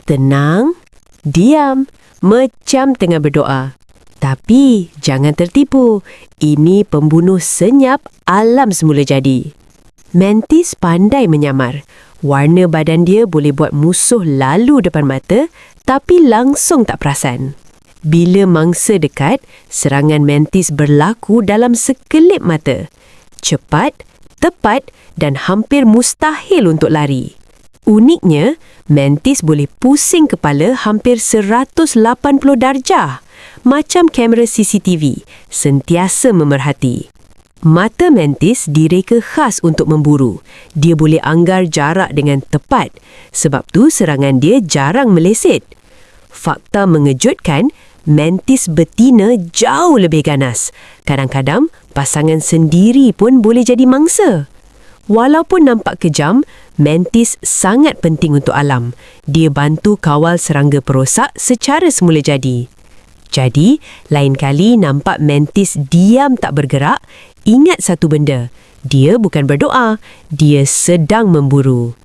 Tenang, diam, macam tengah berdoa. Tapi jangan tertipu, ini pembunuh senyap alam semula jadi. Mantis pandai menyamar. Warna badan dia boleh buat musuh lalu depan mata, tapi langsung tak perasan. Bila mangsa dekat, serangan mantis berlaku dalam sekelip mata. Cepat, tepat dan hampir mustahil untuk lari. Uniknya, mantis boleh pusing kepala hampir 180 darjah. Macam kamera CCTV, sentiasa memerhati. Mata mantis direka khas untuk memburu. Dia boleh anggar jarak dengan tepat. Sebab tu serangan dia jarang meleset. Fakta mengejutkan, mantis betina jauh lebih ganas. Kadang-kadang, pasangan sendiri pun boleh jadi mangsa. Walaupun nampak kejam, mantis sangat penting untuk alam. Dia bantu kawal serangga perosak secara semula jadi. Jadi, lain kali nampak mantis diam tak bergerak, ingat satu benda. Dia bukan berdoa, dia sedang memburu.